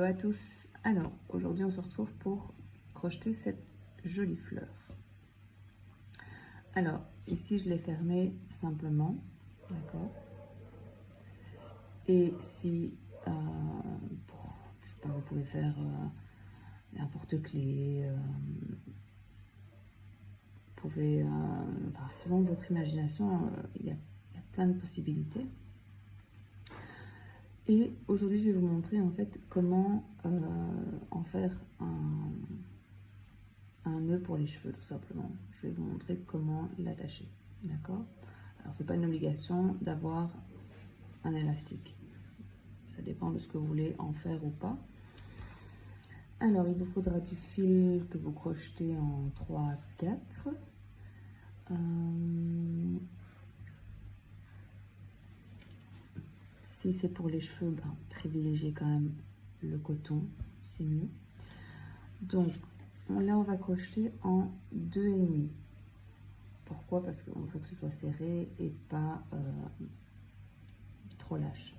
à tous. Alors, aujourd'hui on se retrouve pour crocheter cette jolie fleur. Alors, ici je l'ai fermée simplement, d'accord. Et si, je sais pas, vous pouvez faire un porte-clés, vous pouvez, selon votre imagination, il y a plein de possibilités. Et aujourd'hui, je vais vous montrer en fait comment en faire un nœud pour les cheveux, tout simplement. Je vais vous montrer comment l'attacher, d'accord? Alors, c'est pas une obligation d'avoir un élastique. Ça dépend de ce que vous voulez en faire ou pas. Alors, il vous faudra du fil que vous crochetez en 3 à 4. Si c'est pour les cheveux, privilégiez quand même le coton, c'est mieux. Donc là, on va crocheter en 2,5. Pourquoi? Parce qu'il faut que ce soit serré et pas trop lâche.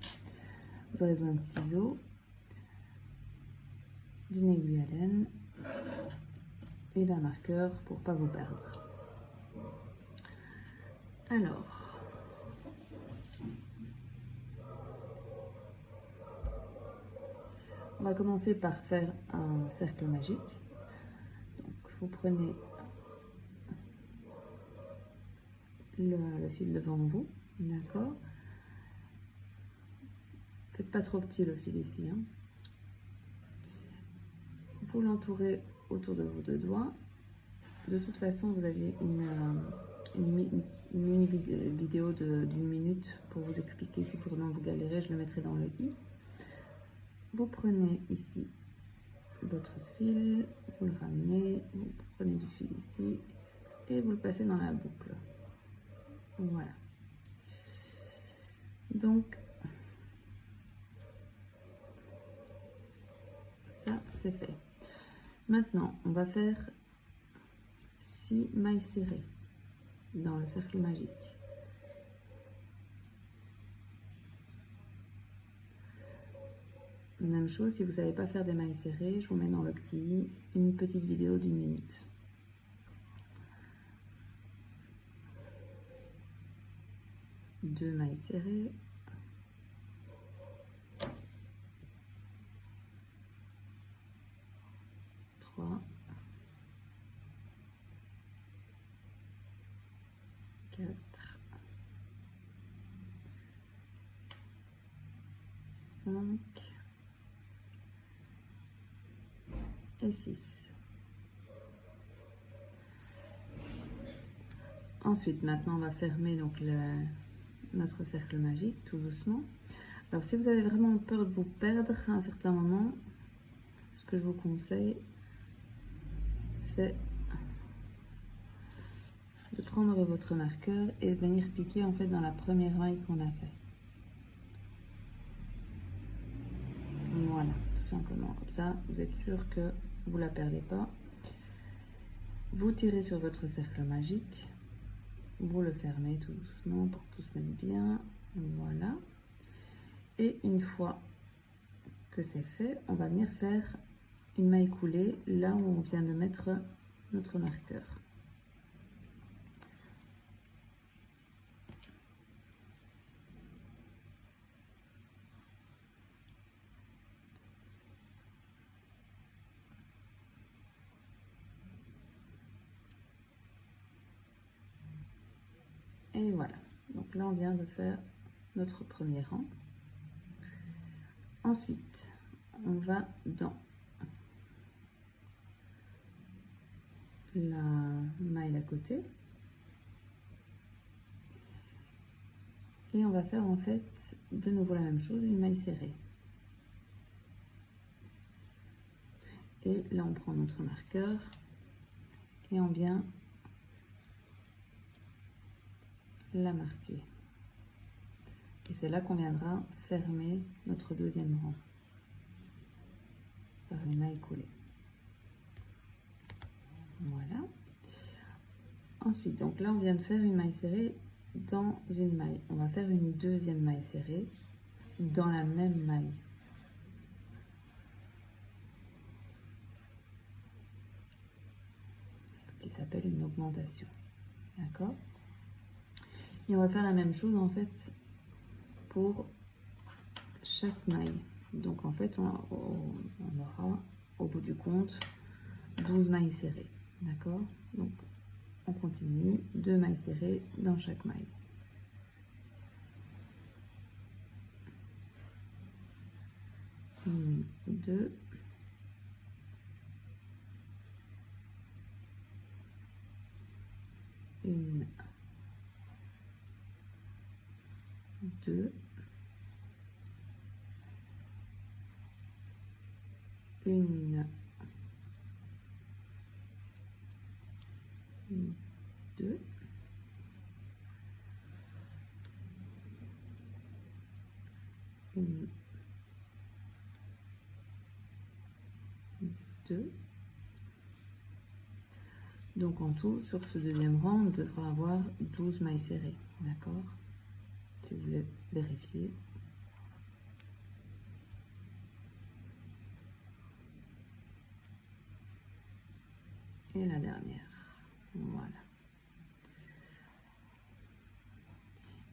Vous aurez besoin de ciseaux, d'une aiguille à laine et d'un marqueur pour pas vous perdre. Alors, on va commencer par faire un cercle magique. Donc, vous prenez le fil devant vous, d'accord? Faites pas trop petit le fil ici, hein. Vous l'entourez autour de vos 2 doigts. De toute façon, vous avez une mini vidéo d'une minute pour vous expliquer si vraiment vous galérez, je le mettrai dans le i. Vous prenez ici votre fil, vous le ramenez, vous prenez du fil ici et vous le passez dans la boucle. Voilà. Donc, ça c'est fait. Maintenant, on va faire 6 mailles serrées dans le cercle magique. Même chose, si vous ne savez pas faire des mailles serrées, je vous mets dans le petit i une petite vidéo d'1 minute. Deux mailles serrées. Trois. 4. 5. Et 6. Ensuite, maintenant, on va fermer donc notre cercle magique tout doucement. Alors, si vous avez vraiment peur de vous perdre à un certain moment, ce que je vous conseille, c'est de prendre votre marqueur et de venir piquer en fait dans la première maille qu'on a fait. Voilà, tout simplement. Comme ça, vous êtes sûr que vous ne la perdez pas. Vous tirez sur votre cercle magique. Vous le fermez tout doucement pour que tout se mette bien. Voilà. Et une fois que c'est fait, on va venir faire une maille coulée là où on vient de mettre notre marqueur. Et voilà, donc là on vient de faire notre premier rang. Ensuite, on va dans la maille à côté. Et on va faire en fait de nouveau la même chose, une maille serrée. Et là on prend notre marqueur et on vient la marquer. Et c'est là qu'on viendra fermer notre deuxième rang par une maille coulée. Voilà. Ensuite, donc là on vient de faire une maille serrée dans une maille. On va faire une deuxième maille serrée dans la même maille. s'appelle une augmentation. D'accord? Et on va faire la même chose en fait pour chaque maille. Donc en fait, on aura au bout du compte 12 mailles serrées. D'accord? Donc on continue, 2 mailles serrées dans chaque maille. Une, deux, une, deux, une, deux, une, deux. Donc en tout, sur ce deuxième rang, on devra avoir 12 mailles serrées. D'accord? Si vous voulez vérifier. Et la dernière. Voilà.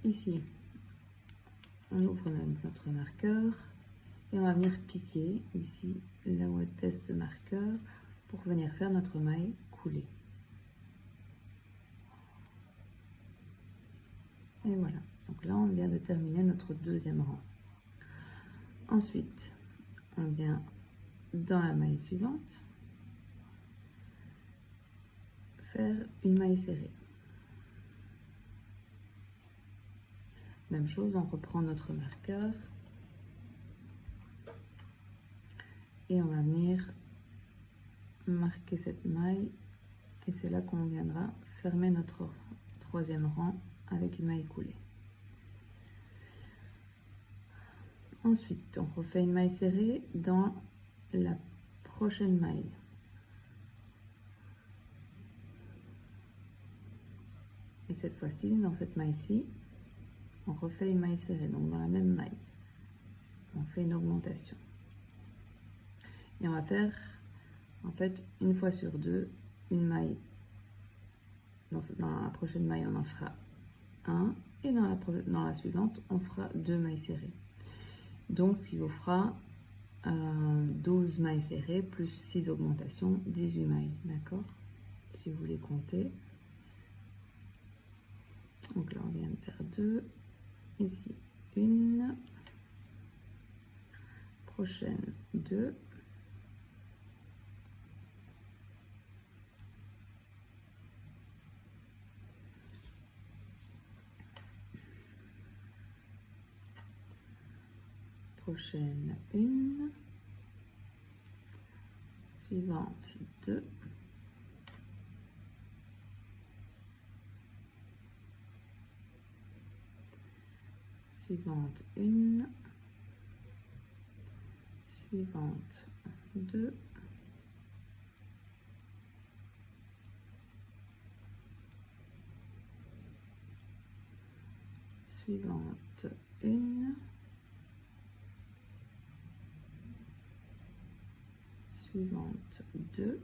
Ici, on ouvre notre marqueur et on va venir piquer ici, là où est ce marqueur, pour venir faire notre maille coulée. Et voilà. Donc là, on vient de terminer notre deuxième rang. Ensuite, on vient dans la maille suivante faire une maille serrée. Même chose, on reprend notre marqueur et on va venir marquer cette maille et c'est là qu'on viendra fermer notre troisième rang avec une maille coulée. Ensuite, on refait une maille serrée dans la prochaine maille. Et cette fois-ci, dans cette maille-ci, on refait une maille serrée, donc dans la même maille. On fait une augmentation. Et on va faire, en fait, une fois sur deux, une maille. Dans la prochaine maille, on en fera un. Et dans la suivante, on fera 2 mailles serrées. Donc, ce qui vous fera 12 mailles serrées plus 6 augmentations, 18 mailles. D'accord? Si vous voulez compter. Donc là, on vient de faire 2. Ici, 1. Prochaine, 2. Prochaine, 1. Suivante, 2. Suivante, 1. Suivante, 2. Suivante, 1. Suivante, 2.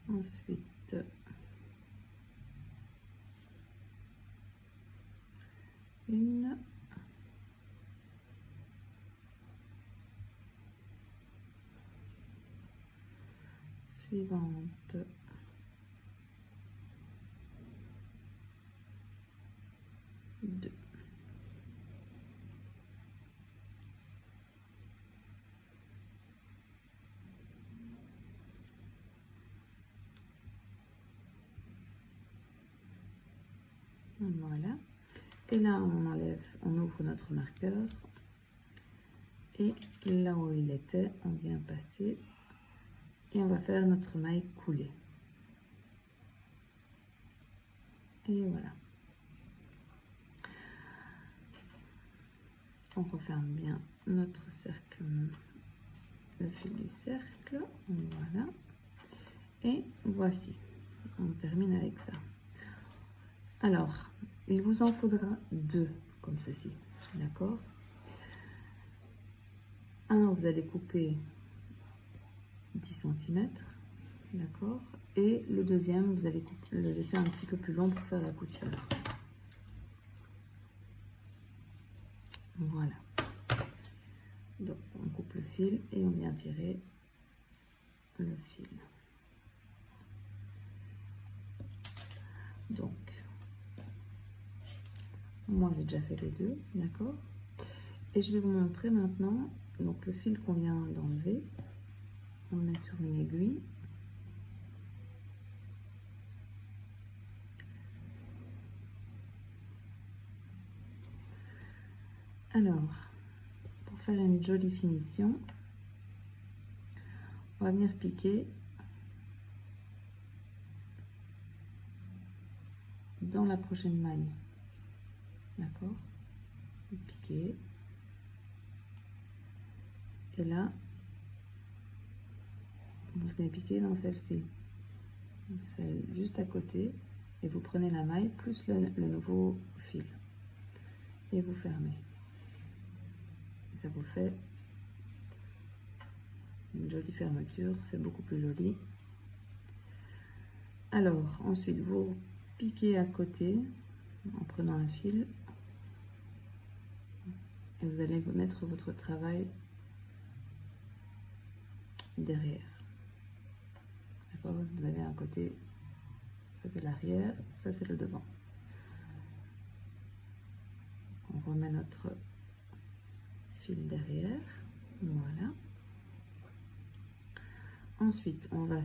Ensuite, une. Suivante, 2. Voilà. Et là, on enlève, on ouvre notre marqueur. Et là où il était, on vient passer. Et on va faire notre maille coulée. Et voilà. On referme bien notre cercle, le fil du cercle. Voilà. Et voici. On termine avec ça. Alors, il vous en faudra 2 comme ceci. D'accord? Un, vous allez couper 10 cm, d'accord, et le deuxième, vous allez le laisser un petit peu plus long pour faire la couture. Voilà. Donc, on coupe le fil et on vient tirer le fil. Donc, moi j'ai déjà fait les deux, d'accord. Et je vais vous montrer maintenant, donc le fil qu'on vient d'enlever, on le met sur une aiguille. Alors, pour faire une jolie finition, on va venir piquer dans la prochaine maille, d'accord, piquer, et là vous venez piquer dans celle-ci, celle juste à côté, et vous prenez la maille plus le nouveau fil et vous fermez, et ça vous fait une jolie fermeture, c'est beaucoup plus joli. Alors ensuite vous piquez à côté en prenant un fil et vous allez vous mettre votre travail derrière, d'accord. Vous avez un côté, ça c'est l'arrière, ça c'est le devant. On remet notre fil derrière, voilà. Ensuite on va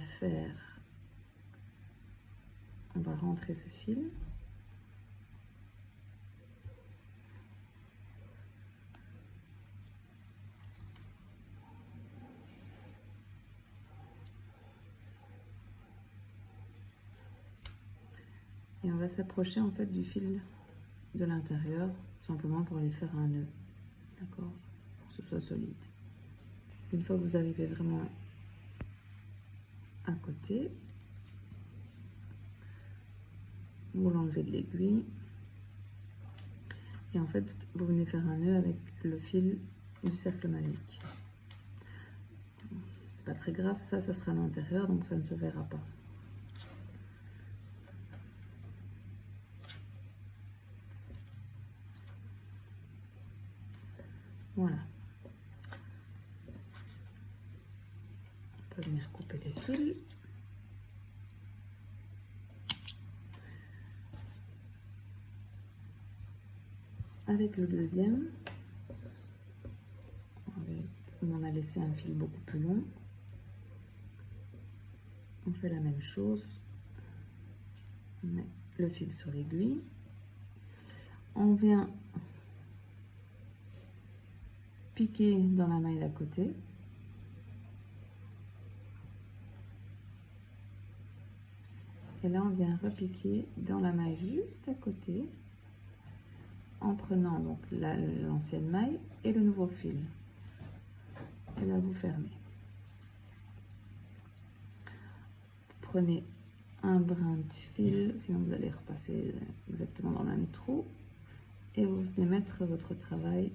rentrer ce fil. Et on va s'approcher en fait du fil de l'intérieur, simplement pour aller faire un nœud, d'accord, pour que ce soit solide. Une fois que vous arrivez vraiment à côté, vous l'enlevez de l'aiguille et en fait vous venez faire un nœud avec le fil du cercle magique. C'est pas très grave, ça sera à l'intérieur, donc ça ne se verra pas. Voilà. On peut venir couper les fils. Avec le deuxième, on a laissé un fil beaucoup plus long. On fait la même chose. On met le fil sur l'aiguille. On vient piquer dans la maille d'à côté. Et là, on vient repiquer dans la maille juste à côté en prenant donc l'ancienne maille et le nouveau fil. Et là, vous fermez. Prenez un brin de fil, sinon vous allez repasser exactement dans le même trou. Et vous venez mettre votre travail,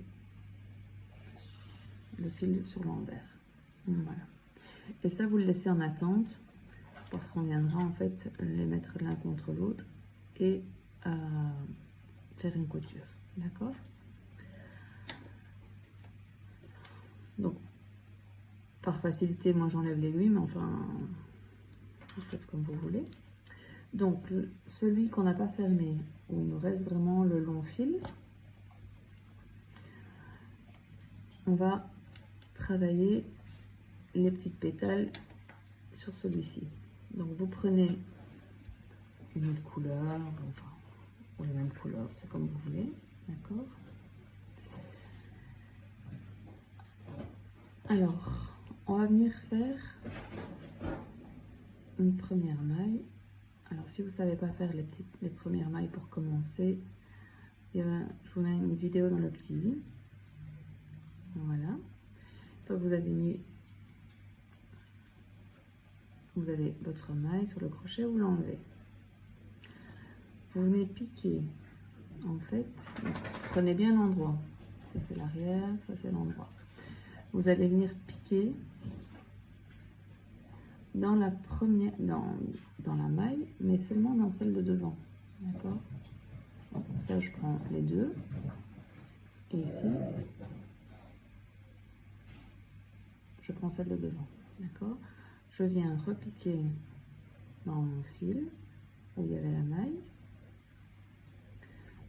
le fil sur l'envers. Voilà. Et ça, vous le laissez en attente, parce qu'on viendra en fait les mettre l'un contre l'autre et faire une couture. D'accord? Donc, par facilité, moi j'enlève l'aiguille, mais enfin, vous faites comme vous voulez. Donc, celui qu'on n'a pas fermé, où il nous reste vraiment le long fil, on va travailler les petites pétales sur celui-ci. Donc, vous prenez une autre couleur, enfin, ou la même couleur, c'est comme vous voulez, d'accord? Alors, on va venir faire une première maille. Alors, si vous ne savez pas faire les premières mailles pour commencer, je vous mets une vidéo dans le petit i. Voilà. Une fois que vous avez votre maille sur le crochet, vous l'enlevez. Vous venez piquer, en fait, prenez bien l'endroit. Ça c'est l'arrière, ça c'est l'endroit. vous allez venir piquer dans la première, dans la maille, mais seulement dans celle de devant. D'accord? Ça, je prends les deux. Et ici, je prends celle de devant. D'accord? Je viens repiquer dans mon fil où il y avait la maille.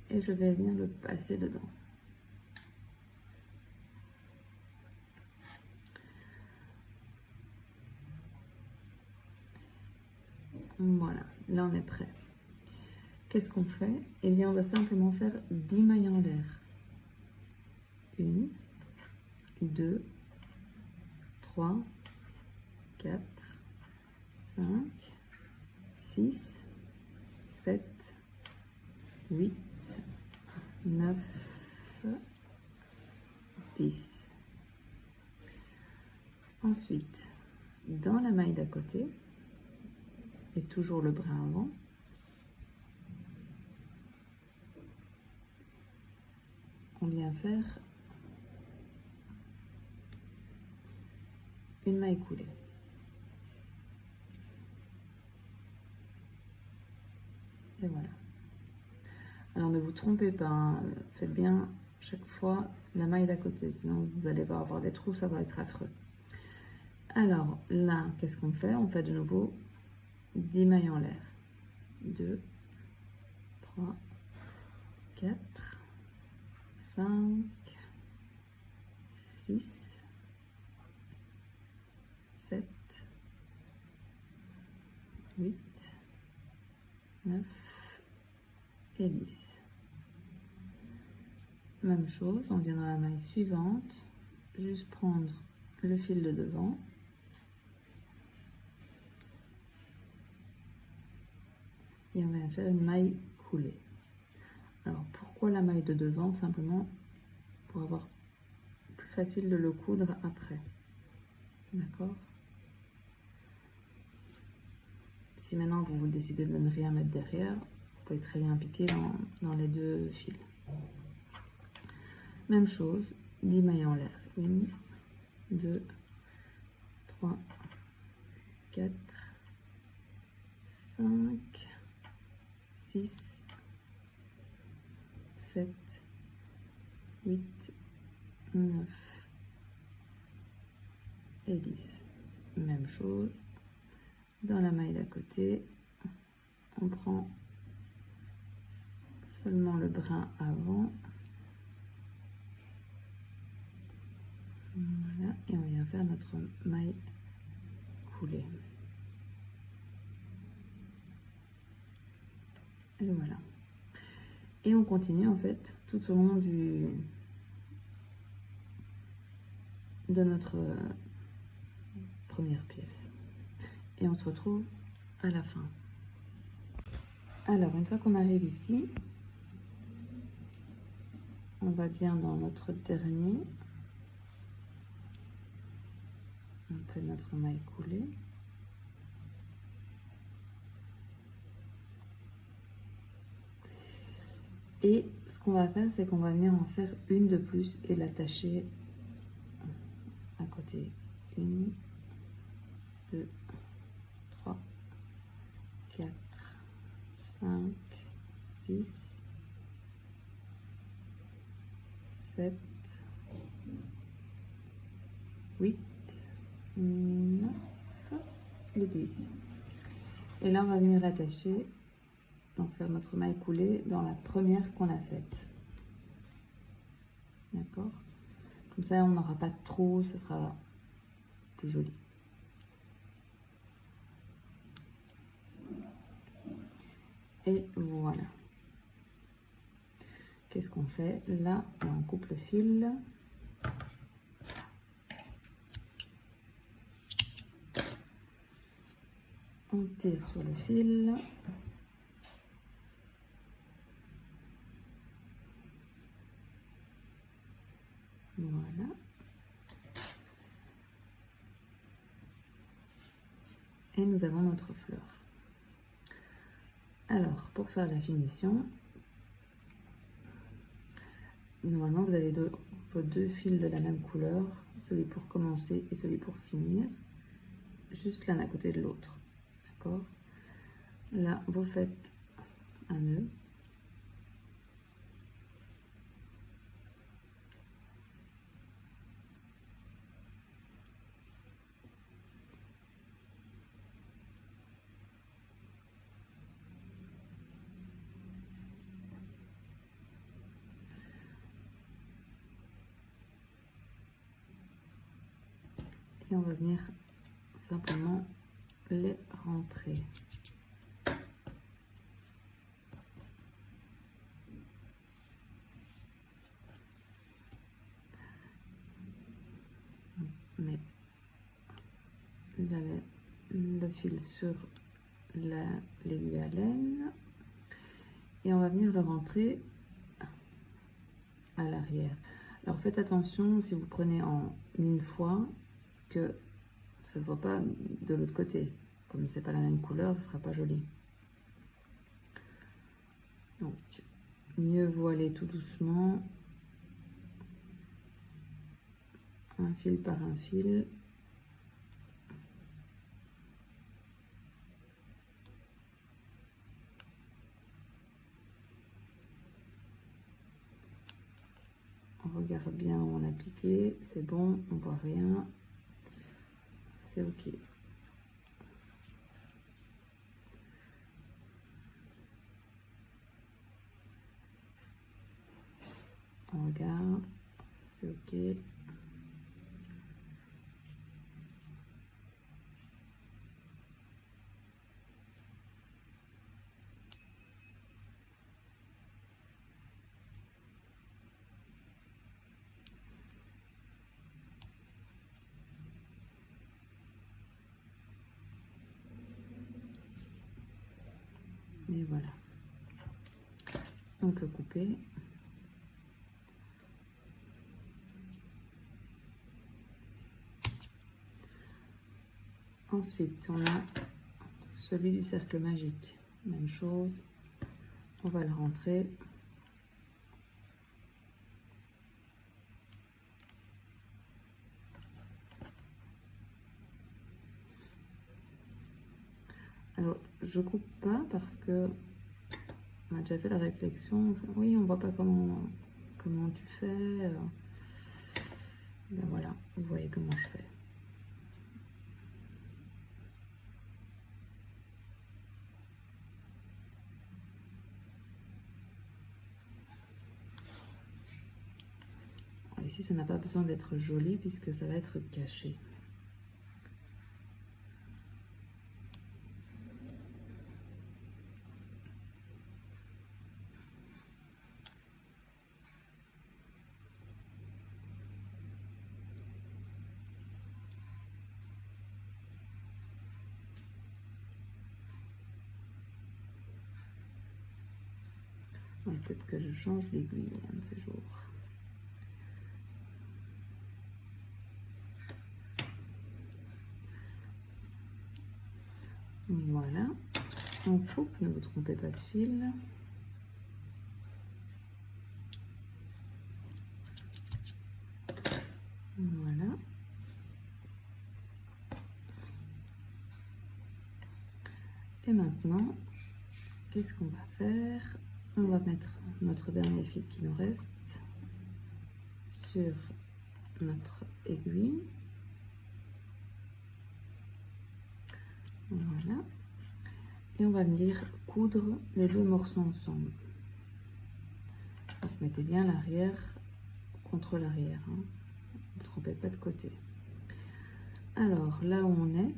Et je vais venir le passer dedans. Voilà, là on est prêt. Qu'est-ce qu'on fait? Eh bien, on va simplement faire 10 mailles en l'air. 1, 2, 3, 4, 5, 6, 7, 8, 9, 10. Ensuite, dans la maille d'à côté, et toujours le brin avant, on vient faire une maille coulée. Et voilà. Alors ne vous trompez pas, hein, faites bien chaque fois la maille d'à côté, sinon vous allez avoir des trous, ça va être affreux. Alors là, qu'est-ce qu'on fait? On fait de nouveau 10 mailles en l'air. 2, 3, 4, 5, 6, 7, 8, 9 et 10. Même chose, on vient dans la maille suivante, juste prendre le fil de devant. Et on va faire une maille coulée. Alors pourquoi la maille de devant? Simplement pour avoir plus facile de le coudre après. D'accord? Si maintenant vous décidez de ne rien mettre derrière, vous pouvez très bien piquer dans les deux fils. Même chose, 10 mailles en l'air. 1, 2, 3, 4, 5, 6, 7, 8, 9 et 10. Même chose, dans la maille d'à côté, on prend seulement le brin avant. Voilà, et on vient faire notre maille coulée. Et voilà. Et on continue en fait tout au long de notre première pièce. Et on se retrouve à la fin. Alors, une fois qu'on arrive ici, on va bien dans notre dernier. On fait notre maille coulée. Et ce qu'on va faire, c'est qu'on va venir en faire une de plus et l'attacher à côté. 1, 2, 3, 4, 5, 6, 7, 8, 9 et 10. Et là, on va venir l'attacher, donc faire notre maille coulée dans la première qu'on a faite. D'accord? Comme ça, on n'aura pas de trou, ça sera plus joli. Et voilà. Qu'est-ce qu'on fait? Là, on coupe le fil. On tire sur le fil. Voilà. Et nous avons notre fleur. Alors, pour faire la finition, normalement, vous pouvez vos 2 fils de la même couleur, celui pour commencer et celui pour finir, juste l'un à côté de l'autre, d'accord? Là, vous faites un nœud. Et on va venir simplement les rentrer. On met le fil sur l'aiguille à laine et on va venir le rentrer à l'arrière. Alors faites attention si vous prenez en une fois que ça ne se voit pas de l'autre côté. Comme c'est pas la même couleur, ce sera pas joli. Donc mieux voiler tout doucement, un fil par un fil. On regarde bien où on a piqué, c'est bon, on voit rien, c'est ok. On regarde, c'est ok. Et voilà. On peut couper. Ensuite, on a celui du cercle magique. Même chose. On va le rentrer. Alors, je coupe pas parce que on a déjà fait la réflexion. Oui, on voit pas comment tu fais. Ben voilà, vous voyez comment je fais. Ici, ça n'a pas besoin d'être joli puisque ça va être caché. Peut-être que je change l'aiguille un de ces jours. Voilà, on coupe, ne vous trompez pas de fil. Voilà. Et maintenant, qu'est-ce qu'on va faire? On va mettre notre dernier fil qui nous reste sur notre aiguille. Voilà. Et on va venir coudre les 2 morceaux ensemble. Donc, mettez bien l'arrière contre l'arrière. Hein. Ne vous trompez pas de côté. Alors, là où on est,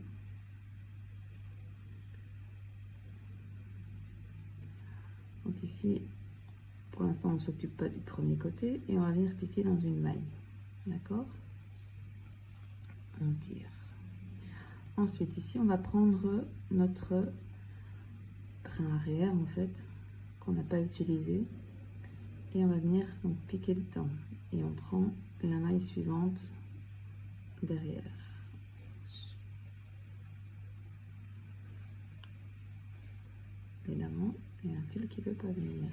donc ici, pour l'instant, on ne s'occupe pas du premier côté et on va venir piquer dans une maille. D'accord? On tire. Ensuite, ici, on va prendre notre brin arrière, en fait, qu'on n'a pas utilisé. Et on va venir donc piquer dedans. Et on prend la maille suivante derrière. Évidemment, il y a un fil qui ne veut pas venir.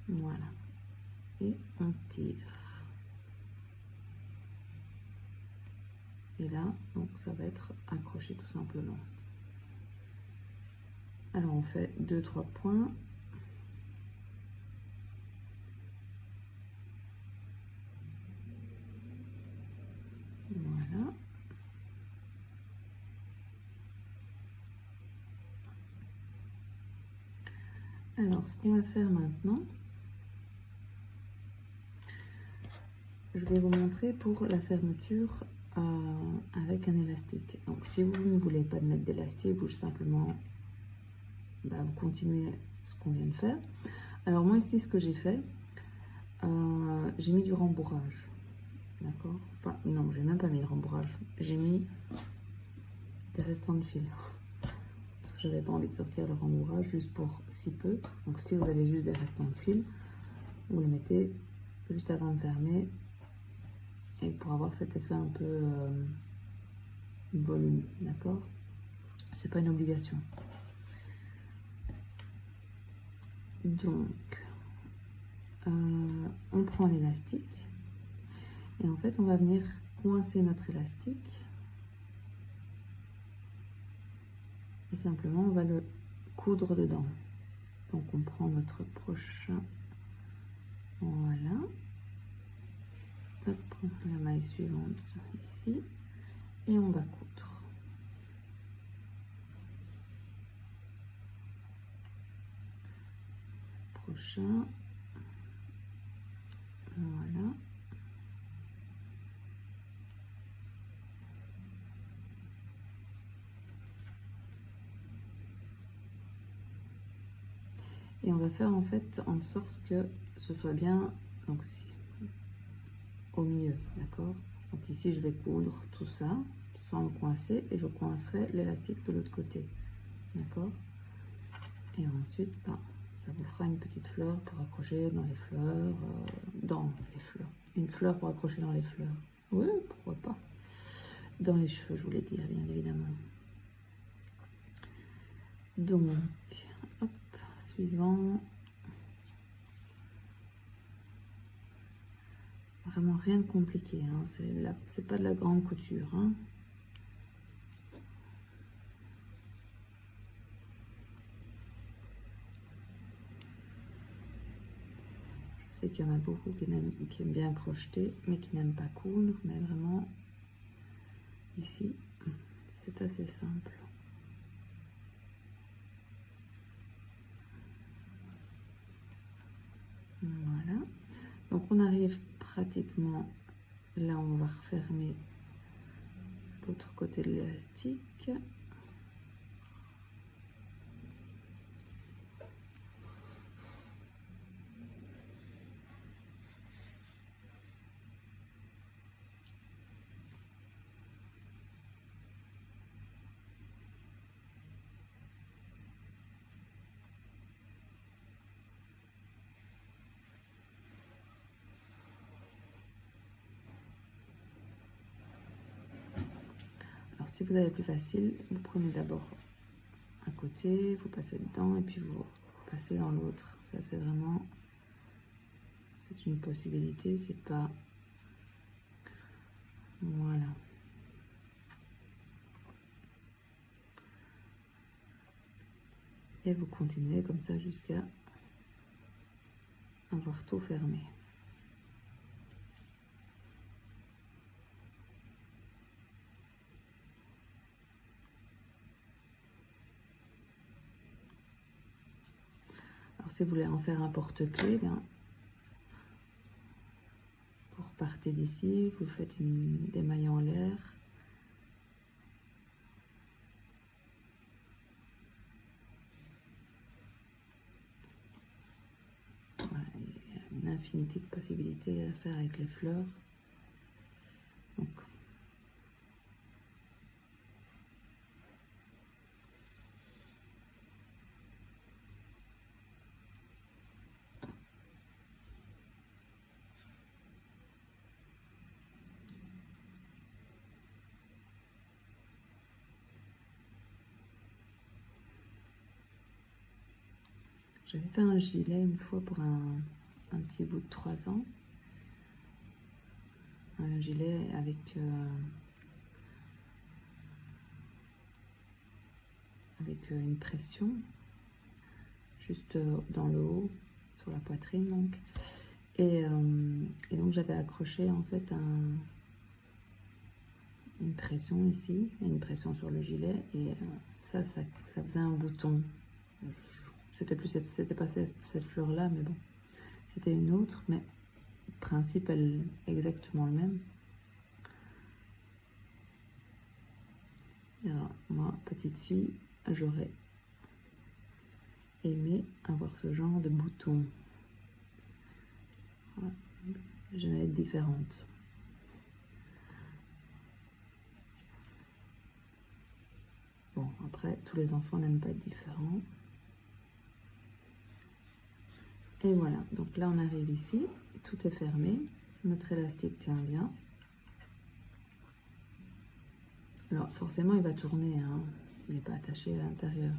Voilà. et on tire. Et là, donc ça va être accroché tout simplement. Alors on fait 2-3 points. Voilà. Alors ce qu'on va faire maintenant, je vais vous montrer pour la fermeture avec un élastique. Donc si vous ne voulez pas mettre d'élastique, vous simplement vous continuez ce qu'on vient de faire. Alors moi ici ce que j'ai fait, j'ai mis du rembourrage, d'accord, enfin non, j'ai même pas mis de rembourrage, j'ai mis des restants de fil parce que j'avais pas envie de sortir le rembourrage juste pour si peu. Donc si vous avez juste des restants de fil, vous le mettez juste avant de fermer, et pour avoir cet effet un peu volume, d'accord, c'est pas une obligation. Donc on prend l'élastique et en fait on va venir coincer notre élastique et simplement on va le coudre dedans. Donc on prend notre prochain, voilà, hop, la maille suivante ici et on va coudre. Prochain, voilà. Et on va faire en fait en sorte que ce soit bien, donc au milieu, d'accord. Donc ici je vais coudre tout ça sans le coincer et je coincerai l'élastique de l'autre côté, d'accord. Et ensuite ça vous fera une petite fleur pour accrocher dans les fleurs, une fleur pour accrocher dans les fleurs, oui, pourquoi pas, dans les cheveux, je voulais dire, bien évidemment. Donc hop, suivant. Vraiment rien de compliqué, hein. C'est pas de la grande couture, hein. Je sais qu'il y en a beaucoup qui aiment bien crocheter, mais qui n'aiment pas coudre, mais vraiment, ici, c'est assez simple. Voilà. Donc on arrive pratiquement là, on va refermer l'autre côté de l'élastique. Alors si vous avez plus facile, vous prenez d'abord un côté, vous passez dedans et puis vous passez dans l'autre. Ça c'est vraiment, c'est une possibilité, c'est pas, voilà. Et vous continuez comme ça jusqu'à avoir tout fermé. Alors si vous voulez en faire un porte-clés, vous repartez d'ici, vous faites des mailles en l'air. Voilà, il y a une infinité de possibilités à faire avec les fleurs. Donc, j'avais fait un gilet une fois pour un un petit bout de 3 ans. Un gilet avec une pression juste dans le haut, sur la poitrine donc. Et donc j'avais accroché en fait une pression ici, et une pression sur le gilet, et ça faisait un bouton. C'était pas cette fleur là, mais bon, c'était une autre, mais le principe est exactement le même. Et alors, moi, petite fille, j'aurais aimé avoir ce genre de bouton. Voilà. J'aimais être différente. Bon, après, tous les enfants n'aiment pas être différents. Et voilà, donc là on arrive ici, tout est fermé, notre élastique tient bien. Alors forcément il va tourner, hein. Il n'est pas attaché à l'intérieur.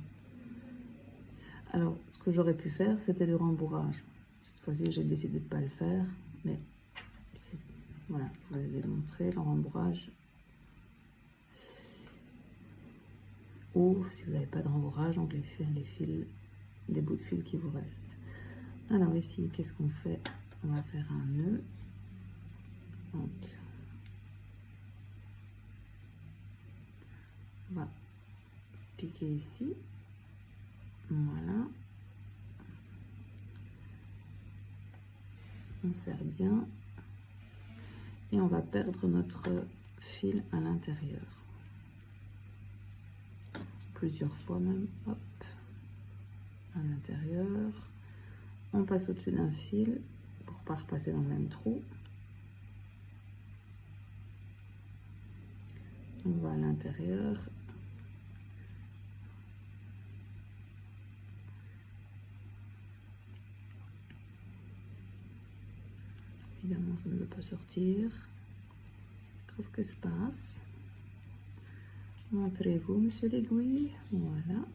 Alors ce que j'aurais pu faire, c'était le rembourrage. Cette fois-ci j'ai décidé de ne pas le faire, mais voilà, je vous ai montré le rembourrage. Ou si vous n'avez pas de rembourrage, donc les fils, des bouts de fil qui vous restent. Alors ici, qu'est-ce qu'on fait? On va faire un nœud. Donc, on va piquer ici. Voilà. On serre bien. Et on va perdre notre fil à l'intérieur. Plusieurs fois même. Hop. À l'intérieur. On passe au-dessus d'un fil pour ne pas repasser dans le même trou. On va à l'intérieur. Évidemment, ça ne veut pas sortir. Qu'est-ce qui se passe? Montrez-vous, monsieur l'aiguille. Voilà.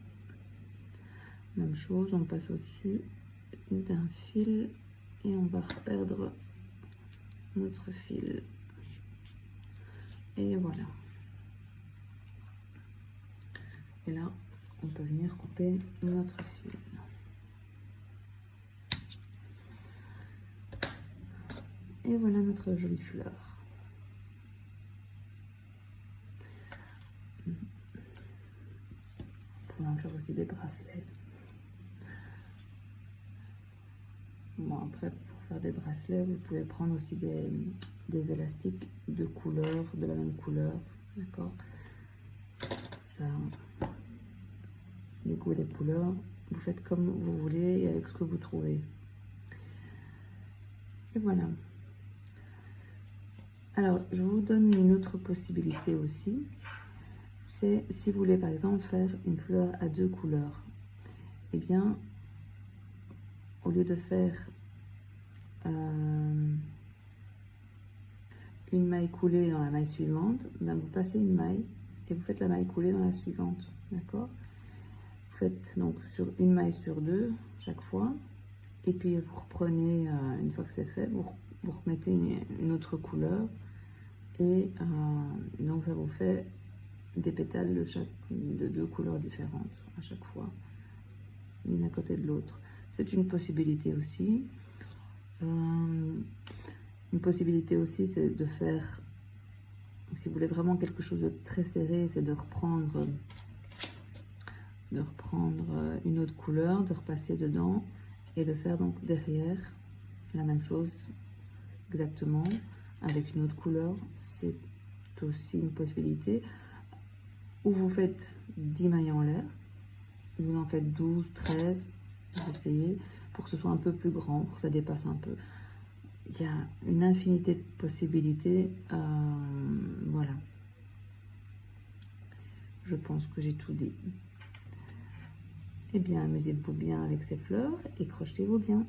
Même chose, on passe au-dessus d'un fil et on va reperdre notre fil. Et voilà. Et là, on peut venir couper notre fil. Et voilà notre jolie fleur. On peut en faire aussi des bracelets. Bon, après, pour faire des bracelets, vous pouvez prendre aussi des élastiques de couleur, de la même couleur, d'accord? Ça, les goûts et les couleurs, vous faites comme vous voulez et avec ce que vous trouvez. Et voilà. Alors, je vous donne une autre possibilité aussi. C'est si vous voulez par exemple faire une fleur à 2 couleurs. Eh bien, au lieu de faire une maille coulée dans la maille suivante, ben vous passez une maille et vous faites la maille coulée dans la suivante, d'accord? Vous faites donc sur une maille sur 2 chaque fois, et puis vous reprenez, une fois que c'est fait, vous remettez une autre couleur, et donc ça vous fait des pétales de 2 couleurs différentes à chaque fois, l'une à côté de l'autre. C'est une possibilité aussi. Une possibilité aussi, c'est de faire, si vous voulez vraiment quelque chose de très serré, c'est de reprendre une autre couleur, de repasser dedans et de faire donc derrière la même chose exactement avec une autre couleur. C'est aussi une possibilité. Ou vous faites 10 mailles en l'air, vous en faites 12, 13, vous essayez pour que ce soit un peu plus grand, pour que ça dépasse un peu. Il y a une infinité de possibilités. Voilà. Je pense que j'ai tout dit. Eh bien, amusez-vous bien avec ces fleurs et crochetez-vous bien.